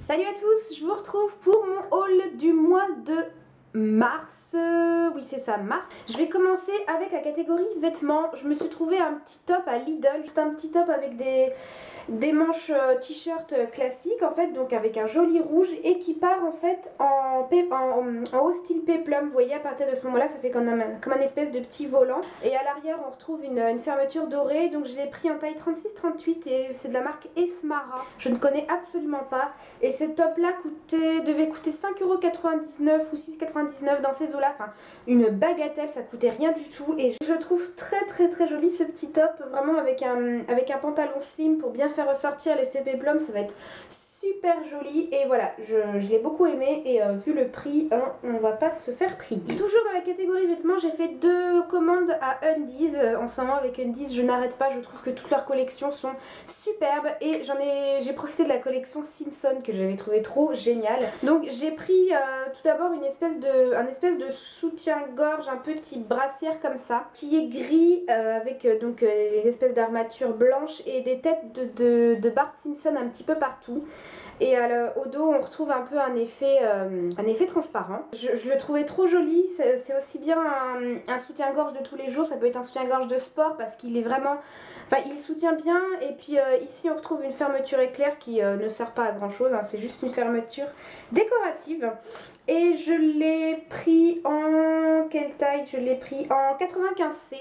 Salut à tous, je vous retrouve pour mon haul du mois de mars. Oui c'est ça, mars. Je vais commencer avec la catégorie vêtements. Je me suis trouvé un petit top à Lidl. C'est un petit top avec des manches t-shirt classiques en fait, donc avec un joli rouge et qui part en fait en haut style péplum. Vous voyez, à partir de ce moment là ça fait comme un espèce de petit volant, et à l'arrière on retrouve une fermeture dorée. Donc je l'ai pris en taille 36-38 et c'est de la marque Esmara, je ne connais absolument pas. Et ce top là devait coûter 5,99€ ou 6,99€ dans ces eaux là, enfin une bagatelle, ça coûtait rien du tout. Et je trouve très joli ce petit top, vraiment avec un pantalon slim pour bien faire ressortir l'effet péplum, ça va être super joli. Et voilà, je l'ai beaucoup aimé et vu le prix, hein, on va pas se faire prier. Toujours dans la catégorie vêtements, j'ai fait 2 commandes à Undies. En ce moment avec Undies je n'arrête pas, je trouve que toutes leurs collections sont superbes et j'ai profité de la collection Simpson que j'avais trouvé trop géniale. Donc j'ai pris tout d'abord un espèce de soutien-gorge, un petit brassière comme ça, qui est gris avec les espèces d'armatures blanches et des têtes de Bart Simpson un petit peu partout. Et au dos on retrouve un peu un effet transparent. Je le trouvais trop joli. C'est aussi bien un soutien-gorge de tous les jours, ça peut être un soutien-gorge de sport parce qu'il est vraiment... Enfin il soutient bien. Et puis ici on retrouve une fermeture éclair qui ne sert pas à grand chose, hein, c'est juste une fermeture décorative. Et je l'ai pris en... quelle taille? Je l'ai pris en 95C.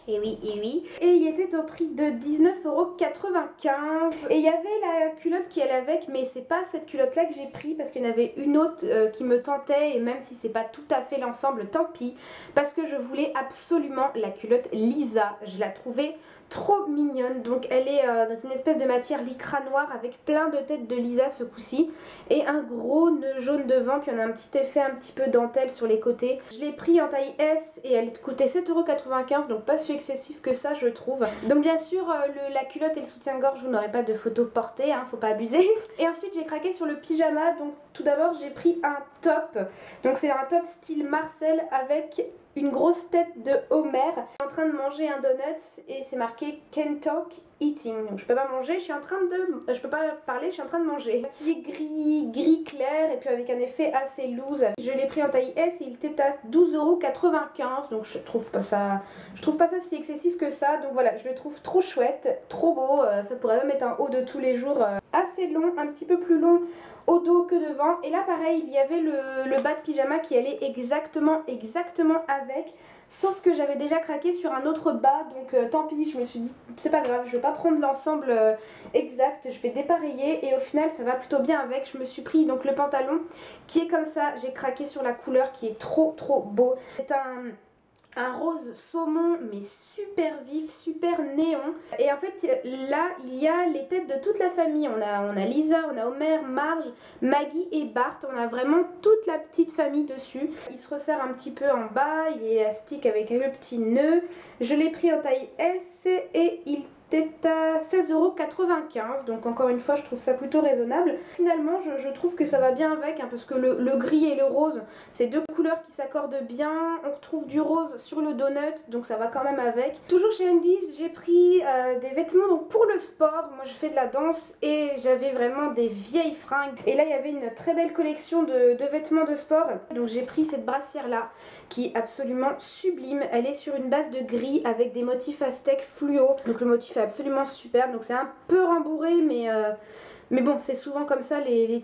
Et oui, et oui. Et il était au prix de 19,95€. Et il y avait la culotte qui allait avec, mais c'est pas cette culotte là que j'ai pris parce qu'il y en avait une autre qui me tentait. Et même si c'est pas tout à fait l'ensemble, tant pis. Parce que je voulais absolument la culotte Lisa. Je la trouvais trop mignonne. Donc elle est dans une espèce de matière lycra noire avec plein de têtes de Lisa ce coup-ci. Et un gros nœud jaune devant, puis on a un petit effet un petit peu dentelle sur les côtés. Je l'ai pris en taille S et elle coûtait 7,95€, donc pas si excessif que ça je trouve. Donc bien sûr la culotte et le soutien-gorge, vous n'aurez pas de photo portée, hein, faut pas abuser. Et ensuite j'ai craqué sur le pyjama. Donc tout d'abord j'ai pris un top. Donc c'est un top style Marcel avec une grosse tête de Homer. Je suis en train de manger un donut et c'est marqué Can't Talk Eating. Donc je peux pas manger, je peux pas parler, je suis en train de manger. Qui est gris clair et puis avec un effet assez loose. Je l'ai pris en taille S et il était à 12,95€. Donc je trouve pas ça si excessif que ça. Donc voilà, je le trouve trop chouette, trop beau. Ça pourrait même être un haut de tous les jours assez long, un petit peu plus long au dos que devant. Et là pareil, il y avait le bas de pyjama qui allait exactement avec. Sauf que j'avais déjà craqué sur un autre bas, donc tant pis, je me suis dit c'est pas grave, je vais pas prendre l'ensemble exact, je vais dépareiller et au final ça va plutôt bien avec. Je me suis pris donc le pantalon qui est comme ça, j'ai craqué sur la couleur qui est trop beau. C'est un rose saumon mais super vif, super néon. Et en fait là il y a les têtes de toute la famille. On a Lisa, on a Homer, Marge, Maggie et Bart. On a vraiment toute la petite famille dessus. Il se resserre un petit peu en bas, il est élastique avec le petit nœud. Je l'ai pris en taille S et il était à 16,95€, donc encore une fois je trouve ça plutôt raisonnable. Finalement je trouve que ça va bien avec, hein, parce que le gris et le rose c'est deux couleurs qui s'accordent bien. On retrouve du rose sur le donut, donc ça va quand même avec. Toujours chez Undies, j'ai pris des vêtements donc pour le sport. Moi je fais de la danse et j'avais vraiment des vieilles fringues. Et là il y avait une très belle collection de vêtements de sport. Donc j'ai pris cette brassière là qui est absolument sublime. Elle est sur une base de gris avec des motifs aztèques fluo. Donc le motif est absolument superbe. Donc c'est un peu rembourré mais bon, c'est souvent comme ça les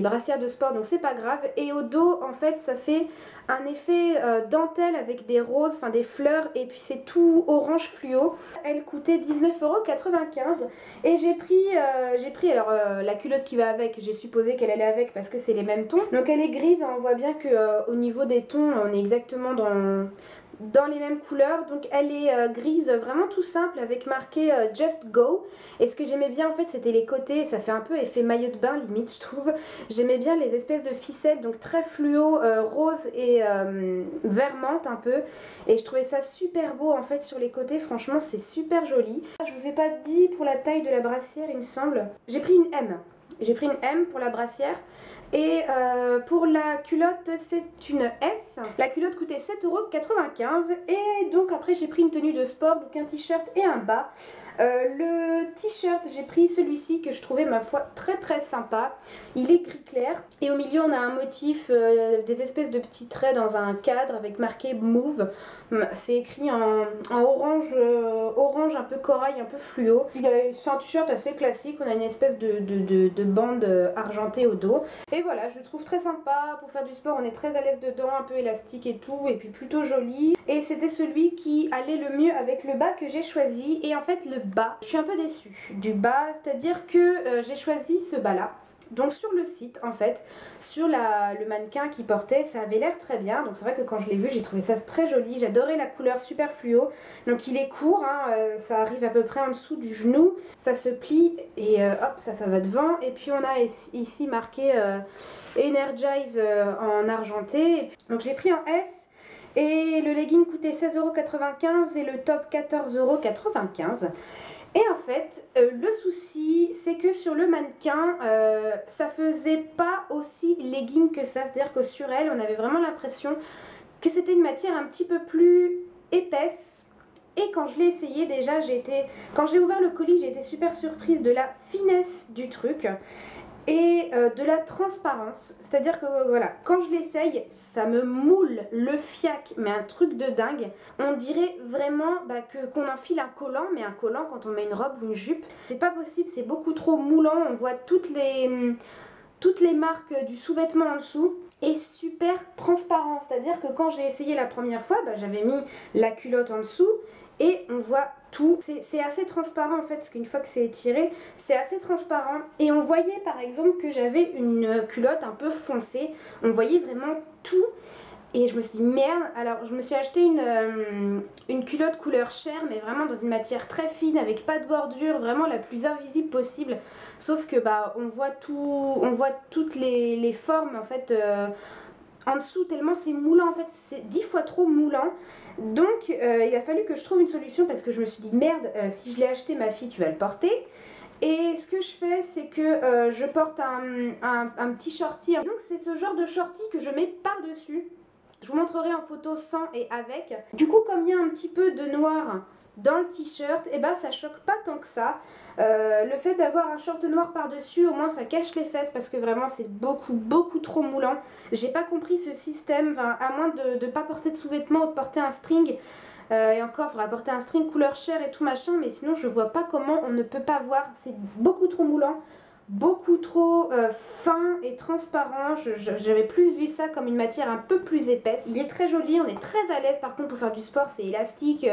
brassières de sport, donc c'est pas grave. Et au dos, en fait, ça fait un effet dentelle avec des roses, enfin des fleurs, et puis c'est tout orange fluo. Elle coûtait 19,95€ et j'ai pris alors la culotte qui va avec, j'ai supposé qu'elle allait avec parce que c'est les mêmes tons. Donc elle est grise, on voit bien que au niveau des tons, on est exactement dans les mêmes couleurs. Donc elle est grise, vraiment tout simple, avec marqué Just Go. Et ce que j'aimais bien en fait c'était les côtés, ça fait un peu effet maillot de bain limite je trouve. J'aimais bien les espèces de ficelles, donc très fluo, rose et vert menthe un peu. Et je trouvais ça super beau en fait sur les côtés, franchement c'est super joli. Je vous ai pas dit pour la taille de la brassière il me semble. J'ai pris une M. J'ai pris une M pour la brassière. Et pour la culotte c'est une S. La culotte coûtait 7,95€ et donc après j'ai pris une tenue de sport, donc un t-shirt et un bas. Le t-shirt, j'ai pris celui-ci que je trouvais ma foi très sympa. Il est gris clair et au milieu on a un motif, des espèces de petits traits dans un cadre avec marqué Move. C'est écrit en orange, orange un peu corail, un peu fluo. C'est un t-shirt assez classique, on a une espèce de bande argentée au dos. Et voilà, je le trouve très sympa pour faire du sport, on est très à l'aise dedans, un peu élastique et tout, et puis plutôt joli. Et c'était celui qui allait le mieux avec le bas que j'ai choisi. Et en fait le bas, je suis un peu déçue du bas, c'est-à-dire que j'ai choisi ce bas là. Donc sur le site en fait, sur le mannequin qui portait, ça avait l'air très bien. Donc c'est vrai que quand je l'ai vu, j'ai trouvé ça très joli. J'adorais la couleur super fluo. Donc il est court, hein, ça arrive à peu près en dessous du genou. Ça se plie et hop, ça va devant. Et puis on a ici marqué Energize en argenté. Donc j'ai pris en S. Et le legging coûtait 16,95 € et le top 14,95 €. Et en fait, le souci, c'est que sur le mannequin, ça faisait pas aussi legging que ça. C'est-à-dire que sur elle, on avait vraiment l'impression que c'était une matière un petit peu plus épaisse. Et quand je l'ai essayé, déjà, quand j'ai ouvert le colis, j'ai été super surprise de la finesse du truc. Et de la transparence, c'est-à-dire que voilà, quand je l'essaye, ça me moule le fiac, mais un truc de dingue. On dirait vraiment qu'on enfile un collant, mais un collant quand on met une robe ou une jupe, c'est pas possible, c'est beaucoup trop moulant, on voit toutes les marques du sous-vêtement en dessous. Et super transparent, c'est-à-dire que quand j'ai essayé la première fois, j'avais mis la culotte en dessous et on voit tout. C'est assez transparent en fait, parce qu'une fois que c'est étiré, c'est assez transparent. Et on voyait par exemple que j'avais une culotte un peu foncée, on voyait vraiment tout. Et je me suis dit merde, alors je me suis acheté une culotte couleur chair, mais vraiment dans une matière très fine, avec pas de bordure, vraiment la plus invisible possible. Sauf que on voit toutes les formes en fait en dessous, tellement c'est moulant en fait, c'est 10 fois trop moulant. Donc il a fallu que je trouve une solution parce que je me suis dit merde, si je l'ai acheté, ma fille tu vas le porter. Et ce que je fais, c'est que je porte un petit shorty. Donc c'est ce genre de shorty que je mets par-dessus. Je vous montrerai en photo sans et avec. Du coup, comme il y a un petit peu de noir dans le t-shirt, et ça choque pas tant que ça. Le fait d'avoir un short noir par-dessus, au moins ça cache les fesses parce que vraiment c'est beaucoup trop moulant. J'ai pas compris ce système, à moins de ne pas porter de sous-vêtements ou de porter un string. Et encore, il faudra porter un string couleur chair et tout machin, mais sinon je vois pas comment on ne peut pas voir. C'est beaucoup trop moulant. Beaucoup trop fin et transparent. J'avais plus vu ça comme une matière un peu plus épaisse. Il est très joli, on est très à l'aise par contre pour faire du sport, c'est élastique,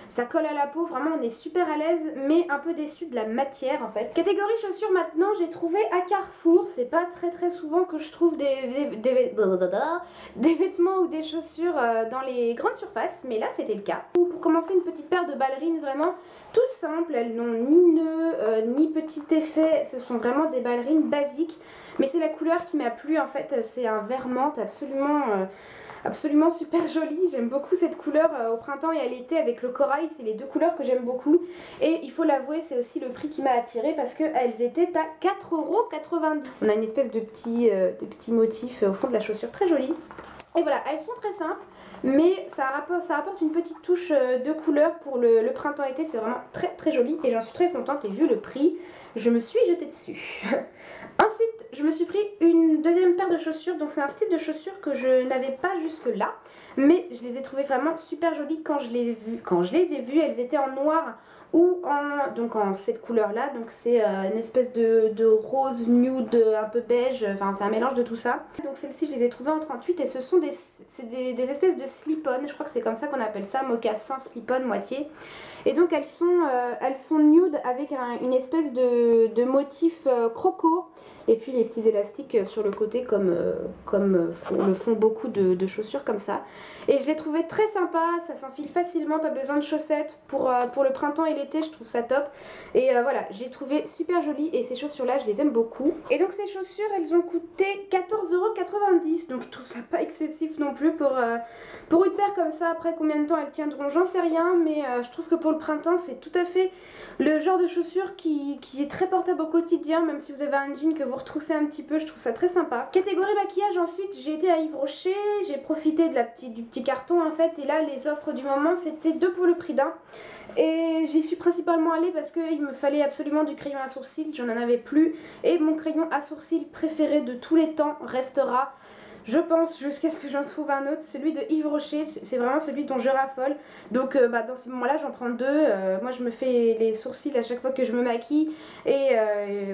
ça colle à la peau, vraiment on est super à l'aise, mais un peu déçu de la matière en fait. Catégorie chaussures maintenant, j'ai trouvé à Carrefour, c'est pas très souvent que je trouve des vêtements ou des chaussures dans les grandes surfaces, mais là c'était le cas. Pour commencer, une petite paire de ballerines vraiment toutes simples, elles n'ont ni nœud, ni petit effet, ce sont vraiment des ballerines basiques, mais c'est la couleur qui m'a plu en fait, c'est un vert menthe absolument super joli. J'aime beaucoup cette couleur au printemps et à l'été avec le corail, c'est les deux couleurs que j'aime beaucoup. Et il faut l'avouer, c'est aussi le prix qui m'a attirée parce qu'elles étaient à 4,90 €. On a une espèce de petit motif au fond de la chaussure, très joli. Et voilà, elles sont très simples, mais ça apporte une petite touche de couleur pour le printemps-été, c'est vraiment très joli et j'en suis très contente. Et vu le prix, je me suis jetée dessus. Ensuite, je me suis pris une deuxième paire de chaussures, donc c'est un style de chaussures que je n'avais pas jusque là, mais je les ai trouvées vraiment super jolies quand je les ai vues. Elles étaient en noir ou en cette couleur là, donc c'est une espèce de rose nude un peu beige, enfin c'est un mélange de tout ça. Donc celles-ci je les ai trouvées en 38 et ce sont des espèces de slip-on, je crois que c'est comme ça qu'on appelle ça, mocassin slip-on moitié. Et donc elles sont nude avec une espèce de motif croco. Et puis les petits élastiques sur le côté comme le font beaucoup de chaussures comme ça. Et je l'ai trouvé très sympa, ça s'enfile facilement, pas besoin de chaussettes. Pour le printemps et l'été, je trouve ça top. Et voilà, j'ai trouvé super joli et ces chaussures-là, je les aime beaucoup. Et donc ces chaussures, elles ont coûté 14,90 €. Donc je trouve ça pas excessif non plus pour une paire comme ça. Après combien de temps elles tiendront, j'en sais rien. Mais je trouve que pour le printemps, c'est tout à fait le genre de chaussures qui est très portable au quotidien. Même si vous avez un jean que vous retroussez un petit peu, je trouve ça très sympa. Catégorie maquillage, ensuite j'ai été à Yves Rocher, j'ai profité du petit carton en fait, et là les offres du moment c'était 2 pour le prix d'un. Et j'y suis principalement allée parce qu'il me fallait absolument du crayon à sourcils, j'en avais plus. Et mon crayon à sourcils préféré de tous les temps restera, je pense, jusqu'à ce que j'en trouve un autre, celui de Yves Rocher. C'est vraiment celui dont je raffole. Donc dans ces moments-là, j'en prends deux. Moi, je me fais les sourcils à chaque fois que je me maquille. Et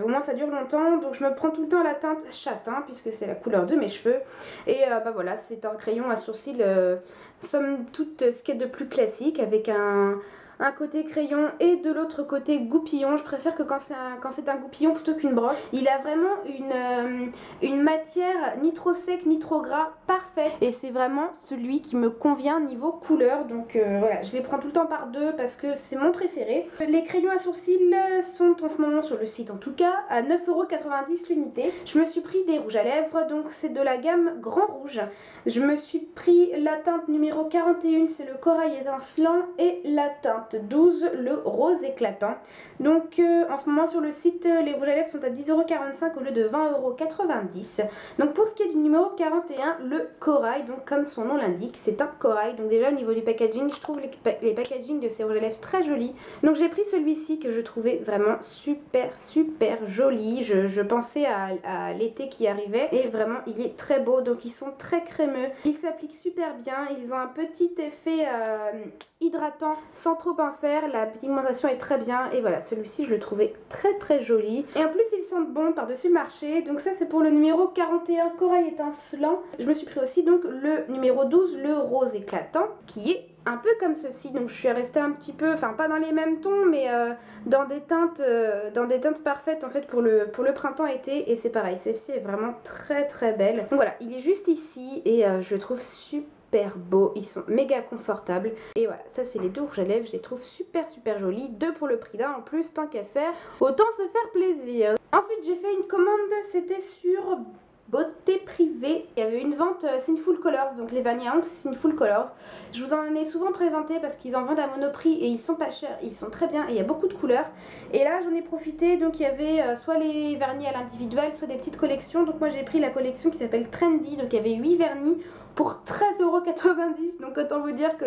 au moins, ça dure longtemps. Donc je me prends tout le temps la teinte châtain, puisque c'est la couleur de mes cheveux. Et voilà, c'est un crayon à sourcils, somme toute, ce qu'il y a de plus classique, avec un côté crayon et de l'autre côté goupillon. Je préfère que quand c'est un goupillon plutôt qu'une brosse. Il a vraiment une matière ni trop sec ni trop gras, parfaite. Et c'est vraiment celui qui me convient niveau couleur. Donc voilà, je les prends tout le temps par deux parce que c'est mon préféré. Les crayons à sourcils sont en ce moment sur le site en tout cas à 9,90 € l'unité. Je me suis pris des rouges à lèvres, donc c'est de la gamme Grand Rouge. Je me suis pris la teinte numéro 41, c'est le corail étincelant, et la teinte 12, le rose éclatant. Donc en ce moment sur le site, les rouges à lèvres sont à 10,45 € au lieu de 20,90 €. Donc pour ce qui est du numéro 41, le corail, donc comme son nom l'indique, c'est un corail. Donc déjà au niveau du packaging, je trouve les packaging de ces rouges à lèvres très jolis. Donc j'ai pris celui-ci que je trouvais vraiment super joli. Je pensais à l'été qui arrivait et vraiment il est très beau. Donc ils sont très crémeux, ils s'appliquent super bien, ils ont un petit effet hydratant sans trop en faire, la pigmentation est très bien et voilà, celui-ci je le trouvais très joli. Et en plus ils sentent bon par-dessus le marché. Donc ça c'est pour le numéro 41 corail étincelant. Je me suis pris aussi donc le numéro 12, le rose éclatant, qui est un peu comme ceci. Donc je suis restée un petit peu, enfin pas dans les mêmes tons, mais dans des teintes parfaites en fait pour le printemps-été. Et c'est pareil, celle-ci est vraiment très belle. Donc voilà, il est juste ici et je le trouve super beau, ils sont méga confortables. Et voilà, ça c'est les deux rouges à lèvres, je les trouve super jolis. Deux pour le prix d'un en plus, tant qu'à faire, autant se faire plaisir. Ensuite j'ai fait une commande, c'était sur Beauté Privée. Il y avait une vente Sinful Colors, donc les vernis à ongles Sinful Colors. Je vous en ai souvent présenté parce qu'ils en vendent à Monoprix et ils sont pas chers, ils sont très bien et il y a beaucoup de couleurs. Et là j'en ai profité, donc il y avait soit les vernis à l'individuel, soit des petites collections. Donc moi j'ai pris la collection qui s'appelle Trendy, donc il y avait 8 vernis pour 13,90 €. Donc autant vous dire que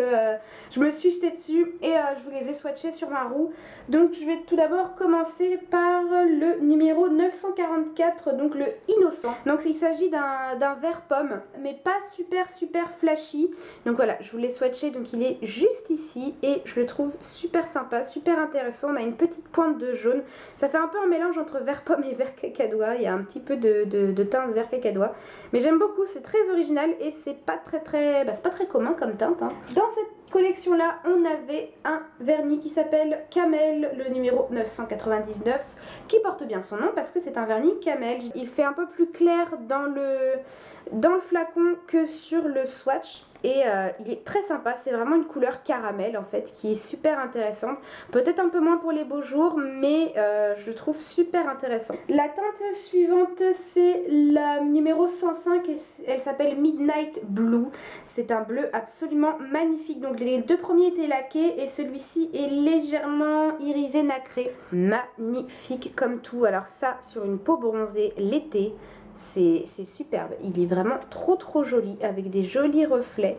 je me suis jetée dessus et je vous les ai swatchés sur ma roue. Donc je vais tout d'abord commencer par le numéro 944, donc le Innocent. Donc il s'agit d'un vert pomme, mais pas super flashy. Donc voilà, je vous l'ai swatché, donc il est juste ici et je le trouve super sympa, super intéressant. On a une petite pointe de jaune, ça fait un peu un mélange entre vert pomme et vert cacadois. Il y a un petit peu de teinte vert cacadois, mais j'aime beaucoup, c'est très original et c'est pas c'est pas très commun comme teinte, hein. Dans cette collection là on avait un vernis qui s'appelle Camel, le numéro 999, qui porte bien son nom parce que c'est un vernis Camel. Il fait un peu plus clair dans le flacon que sur le swatch et il est très sympa. C'est vraiment une couleur caramel en fait qui est super intéressante, peut-être un peu moins pour les beaux jours, mais je le trouve super intéressant. La teinte suivante c'est la numéro 105 et elle s'appelle Midnight Blue. C'est un bleu absolument magnifique. Donc les deux premiers étaient laqués et celui-ci est légèrement irisé nacré. Magnifique comme tout. Alors ça sur une peau bronzée l'été, c'est superbe. Il est vraiment trop joli avec des jolis reflets.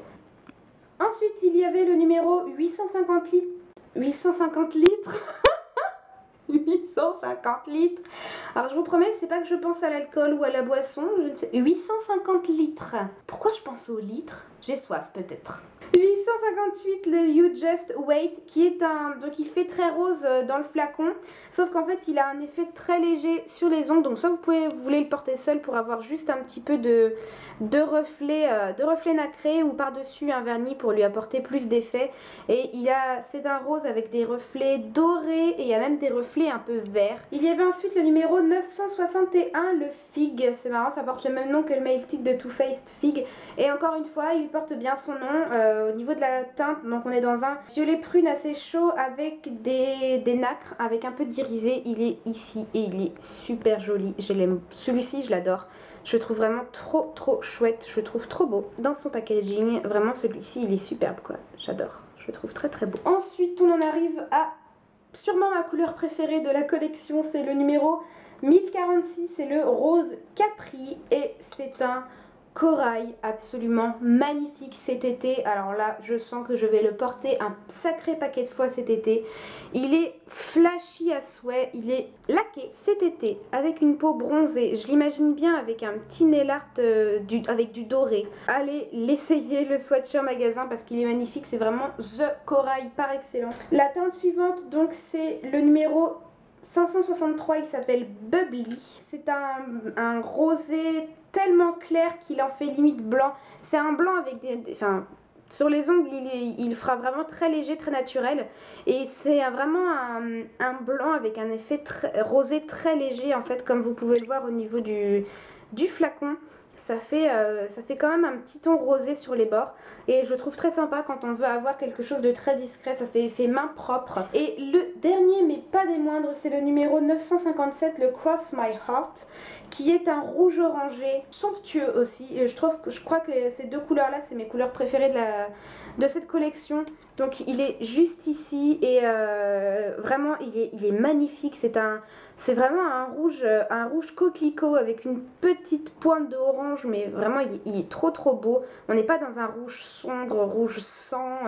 Ensuite il y avait le numéro 850 litres. 850 litres 850 litres. Alors je vous promets, c'est pas que je pense à l'alcool ou à la boisson, je ne sais. 850 litres. Pourquoi je pense aux litres? J'ai soif peut-être. 858, le You Just Wait, qui est donc il fait très rose dans le flacon, sauf qu'en fait il a un effet très léger sur les ongles. Donc soit vous voulez le porter seul pour avoir juste un petit peu de reflet nacré, ou par dessus un vernis pour lui apporter plus d'effet. Et c'est un rose avec des reflets dorés et il y a même des reflets un peu verts. Il y avait ensuite le numéro 961, le Fig. C'est marrant, ça porte le même nom que le Male Tint de Too Faced, Fig. Et encore une fois il porte bien son nom. Au niveau de la teinte, donc on est dans un violet prune assez chaud avec des nacres, avec un peu d'irisé. Il est ici et il est super joli. Je l'aime. Celui-ci je l'adore. Je le trouve vraiment trop chouette. Je le trouve trop beau dans son packaging. Vraiment celui-ci il est superbe quoi. J'adore. Je le trouve très beau. Ensuite on en arrive à sûrement ma couleur préférée de la collection. C'est le numéro 1046. C'est le rose Capri et c'est un corail absolument magnifique cet été. Alors là, je sens que je vais le porter un sacré paquet de fois cet été. Il est flashy à souhait, il est laqué cet été avec une peau bronzée. Je l'imagine bien avec un petit nail art avec du doré. Allez l'essayer, le Swatcher magasin, parce qu'il est magnifique. C'est vraiment the corail par excellence. La teinte suivante, donc, c'est le numéro 563, il s'appelle Bubbly. C'est un rosé tellement clair qu'il en fait limite blanc. C'est un blanc avec enfin, sur les ongles, il fera vraiment très léger, très naturel. Et c'est vraiment un blanc avec un effet rosé très léger, en fait, comme vous pouvez le voir au niveau du flacon. Ça fait quand même un petit ton rosé sur les bords. Et je trouve très sympa quand on veut avoir quelque chose de très discret. Ça fait effet main propre. Et le dernier, mais pas des moindres, c'est le numéro 957, le Cross My Heart, qui est un rouge orangé somptueux aussi. Je crois que ces deux couleurs-là, c'est mes couleurs préférées de cette collection. Donc il est juste ici et vraiment il est magnifique. C'est vraiment un rouge coquelicot avec une petite pointe d'orange, mais vraiment il est trop beau. On n'est pas dans un rouge sombre, rouge sang,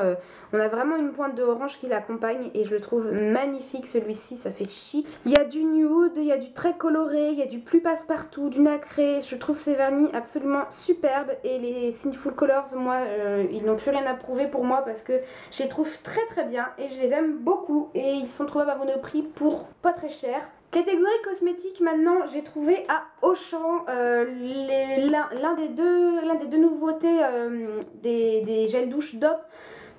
on a vraiment une pointe d'orange qui l'accompagne et je le trouve magnifique celui-ci, ça fait chic. Il y a du nude, il y a du très coloré, il y a du plus passe-partout, du nacré. Je trouve ces vernis absolument superbes et les Sinful Colors, moi, ils n'ont plus rien à prouver pour moi parce que je les trouve très bien et je les aime beaucoup et ils sont trouvables à Monoprix pour pas très cher. Catégorie cosmétique, maintenant j'ai trouvé à Auchan l'un des deux nouveautés des gels douche DOP.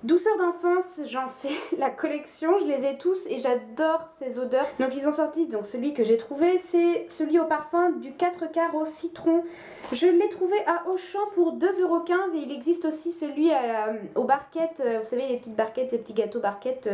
Douceur d'enfance, j'en fais la collection, je les ai tous et j'adore ces odeurs. Donc ils ont sorti, donc celui que j'ai trouvé, c'est celui au parfum du 4 quarts au citron. Je l'ai trouvé à Auchan pour 2,15 € et il existe aussi celui aux barquettes, vous savez les petites barquettes, les petits gâteaux barquettes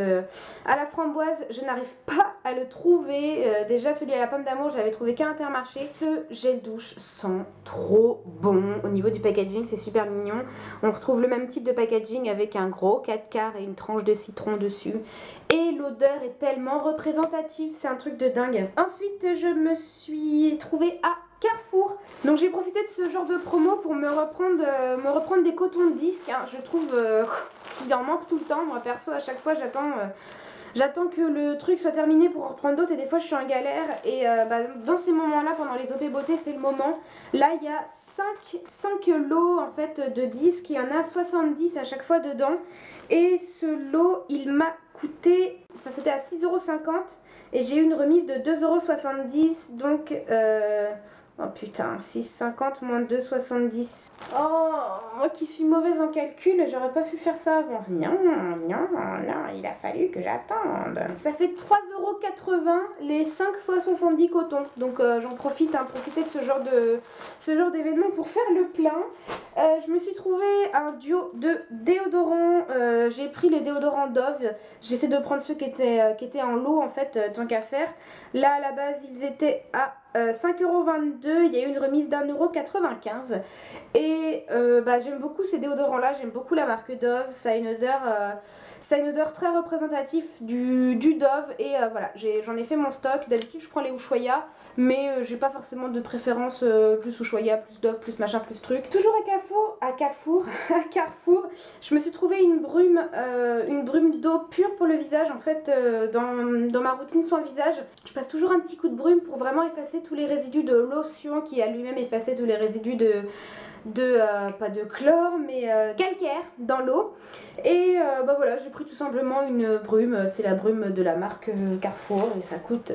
à la framboise. Je n'arrive pas à le trouver, déjà celui à la pomme d'amour je l'avais trouvé qu'à Intermarché. Ce gel douche sent trop bon, au niveau du packaging c'est super mignon. On retrouve le même type de packaging avec un gros 4 quarts et une tranche de citron dessus. Et l'odeur est tellement représentative, c'est un truc de dingue. Ensuite, je me suis trouvée à Carrefour. Donc j'ai profité de ce genre de promo pour me reprendre des cotons de disque. Hein. Je trouve qu'il en manque tout le temps. Moi perso, à chaque fois, j'attends que le truc soit terminé pour en reprendre d'autres et des fois je suis en galère et dans ces moments là pendant les OP beauté c'est le moment. Là il y a 5 lots en fait de disques, il y en a 70 à chaque fois dedans et ce lot il m'a coûté, enfin c'était à 6,50 € et j'ai eu une remise de 2,70 € donc oh putain, 6,50 moins 2,70. Oh, moi qui suis mauvaise en calcul, j'aurais pas pu faire ça avant. Non, il a fallu que j'attende. Ça fait 3,80 € les 5 fois 70 cotons. Donc j'en profite, hein, profitez de ce genre d'événement pour faire le plein. Je me suis trouvé un duo de déodorants. J'ai pris le déodorant Dove. J'essaie de prendre ceux qui étaient en lot en fait, tant qu'à faire. Là à la base ils étaient à 5,22 €, il y a eu une remise d'1,95 € et j'aime beaucoup ces déodorants là, j'aime beaucoup la marque Dove, ça a une odeur très représentative du Dove et voilà, j'en ai fait mon stock. D'habitude je prends les Ushuaïa mais j'ai pas forcément de préférence plus Ushuaïa, plus Dove, plus machin, plus truc. Toujours à Carrefour, je me suis trouvé une brume d'eau pure pour le visage en fait. Dans ma routine soin visage, je passe toujours un petit coup de brume pour vraiment effacer tous les résidus de lotion qui a lui-même effacé tous les résidus pas de chlore mais calcaire dans l'eau et voilà, j'ai pris tout simplement une brume, c'est la brume de la marque Carrefour et ça coûte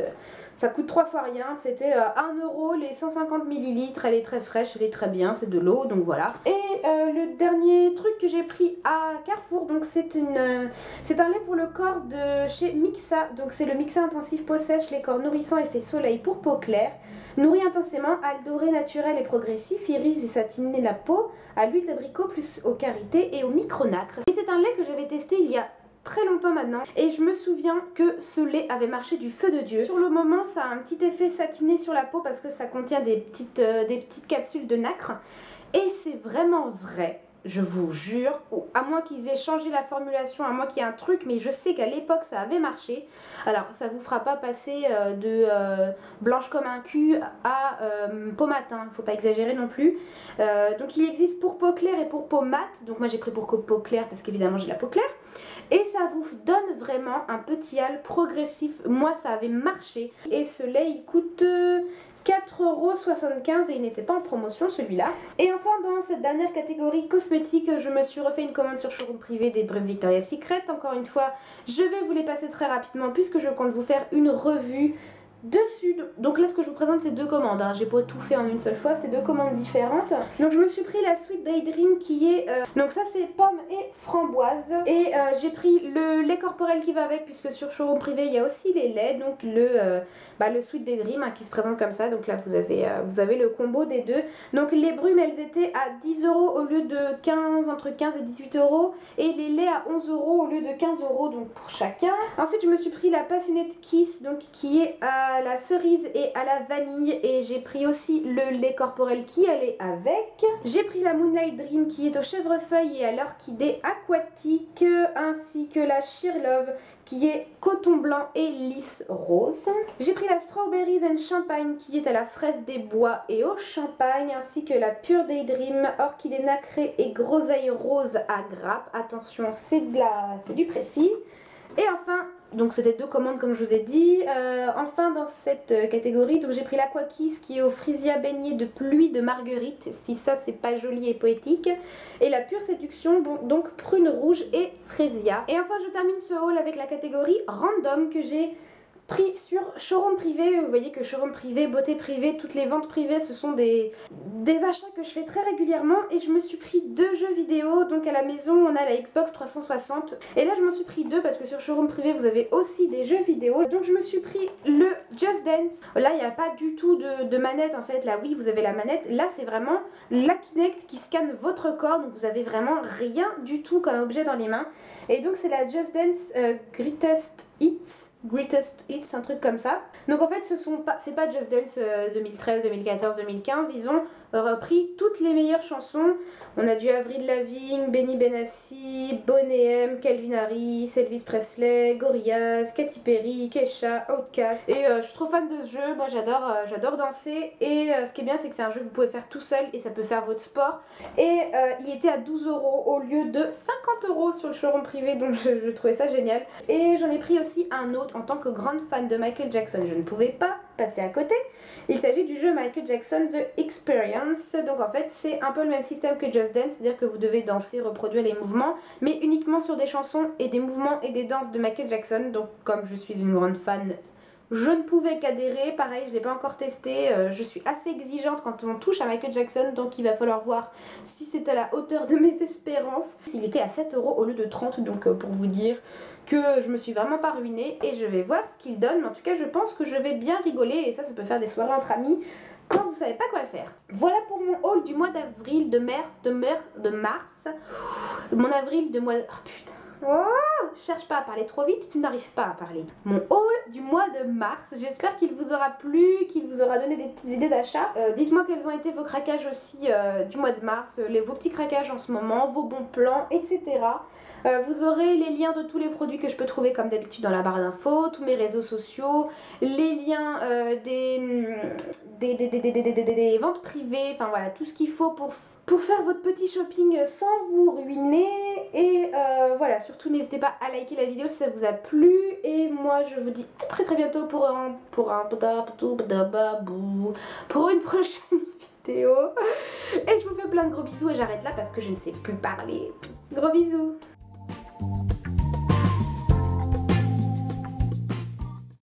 3 fois rien, c'était 1 € les 150 ml, elle est très fraîche, elle est très bien, c'est de l'eau donc voilà. Et le dernier truc que j'ai pris à Carrefour, donc c'est un lait pour le corps de chez Mixa, donc c'est le Mixa intensif peau sèche, les corps nourrissants effet soleil pour peau claire. Nourrit intensément, al doré naturel et progressif, irise et satiner la peau à l'huile d'abricot plus aux carités et au micronacre. Et c'est un lait que j'avais testé il y a très longtemps maintenant et je me souviens que ce lait avait marché du feu de Dieu. Sur le moment ça a un petit effet satiné sur la peau parce que ça contient des petites capsules de nacre et c'est vraiment vrai je vous jure, ou à moins qu'ils aient changé la formulation, à moins qu'il y ait un truc, mais je sais qu'à l'époque ça avait marché. Alors ça vous fera pas passer de blanche comme un cul à peau mat, hein, faut pas exagérer non plus. Donc il existe pour peau claire et pour peau mat, donc moi j'ai pris pour peau claire parce qu'évidemment j'ai la peau claire. Et ça vous donne vraiment un petit hâle progressif, moi ça avait marché. Et ce lait il coûte 4,75 € et il n'était pas en promotion celui-là. Et enfin dans cette dernière catégorie cosmétique, je me suis refait une commande sur showroom privé des brefs Victoria's Secret. Encore une fois, je vais vous les passer très rapidement puisque je compte vous faire une revue dessus. Donc là ce que je vous présente c'est deux commandes, hein. J'ai pas tout fait en une seule fois, c'est deux commandes différentes. Donc je me suis pris la Sweet Daydream qui est donc ça c'est pomme et framboise, et j'ai pris le lait corporel qui va avec puisque sur showroom privé il y a aussi les laits, donc le Sweet Daydream, hein, qui se présente comme ça. Donc là vous avez le combo des deux. Donc les brumes elles étaient à 10 € au lieu de 15, entre 15 et 18 €, et les laits à 11 € au lieu de 15 € donc pour chacun. Ensuite je me suis pris la Passionate Kiss, donc qui est à la cerise et à la vanille, et j'ai pris aussi le lait corporel qui allait avec. J'ai pris la Moonlight Dream qui est au chèvrefeuille et à l'orchidée aquatique, ainsi que la Sheer Love qui est coton blanc et lisse rose. J'ai pris la Strawberries and Champagne qui est à la fraise des bois et au champagne, ainsi que la Pure Daydream orchidée nacrée et groseille rose à grappe. Attention, c'est du précis. Et enfin, donc c'était deux commandes comme je vous ai dit. Enfin dans cette catégorie, donc j'ai pris l'Aqua Kiss qui est au frisia beignet de pluie de marguerite, si ça c'est pas joli et poétique, et la Pure Séduction, bon, donc prune rouge et frisia. Et enfin je termine ce haul avec la catégorie random que j'ai pris sur showroom privé. Vous voyez que showroom privé, beauté privée, toutes les ventes privées, ce sont des achats que je fais très régulièrement, et je me suis pris deux jeux vidéo. Donc à la maison on a la Xbox 360, et là je m'en suis pris deux parce que sur showroom privé vous avez aussi des jeux vidéo. Donc je me suis pris le Just Dance. Là il n'y a pas du tout de manette en fait. Là oui vous avez la manette, là c'est vraiment la Kinect qui scanne votre corps, donc vous avez vraiment rien du tout comme objet dans les mains. Et donc c'est la Just Dance Greatest Hits, un truc comme ça. Donc en fait c'est pas Just Dance 2013, 2014, 2015, ils ont repris toutes les meilleures chansons. On a du Avril Lavigne, Benny Benassi, Boney M, Calvin Harris, Elvis Presley, Gorillaz, Katy Perry, Kesha, Outkast. Et je suis trop fan de ce jeu, moi j'adore danser, et ce qui est bien c'est que c'est un jeu que vous pouvez faire tout seul et ça peut faire votre sport. Et il était à 12 € au lieu de 50 € sur le showroom privé, donc je trouvais ça génial. Et j'en ai pris aussi un autre en tant que grande fan de Michael Jackson, je ne pouvais pas passer à côté. Il s'agit du jeu Michael Jackson The Experience. Donc en fait c'est un peu le même système que Just Dance, c'est-à-dire que vous devez danser, reproduire les mouvements, mais uniquement sur des chansons et des mouvements et des danses de Michael Jackson. Donc comme je suis une grande fan, je ne pouvais qu'adhérer. Pareil, je ne l'ai pas encore testé, je suis assez exigeante quand on touche à Michael Jackson, donc il va falloir voir si c'est à la hauteur de mes espérances. Il était à 7 € au lieu de 30, donc pour vous dire que je me suis vraiment pas ruinée, et je vais voir ce qu'il donne. Mais en tout cas je pense que je vais bien rigoler, et ça peut faire des soirées entre amis quand vous savez pas quoi faire. Voilà pour mon haul du mois d'avril, de mars, mon avril de mois... Oh putain. Oh, cherche pas à parler trop vite, tu n'arrives pas à parler. Mon haul du mois de mars, j'espère qu'il vous aura plu, qu'il vous aura donné des petites idées d'achat. Dites-moi quels ont été vos craquages aussi du mois de mars, vos petits craquages en ce moment, vos bons plans, etc. Vous aurez les liens de tous les produits que je peux trouver comme d'habitude dans la barre d'infos, tous mes réseaux sociaux, les liens des ventes privées, enfin voilà, tout ce qu'il faut pour faire votre petit shopping sans vous ruiner. Et voilà, surtout n'hésitez pas à liker la vidéo si ça vous a plu, et moi je vous dis à très bientôt pour une prochaine vidéo. Et je vous fais plein de gros bisous, et j'arrête là parce que je ne sais plus parler. Gros bisous.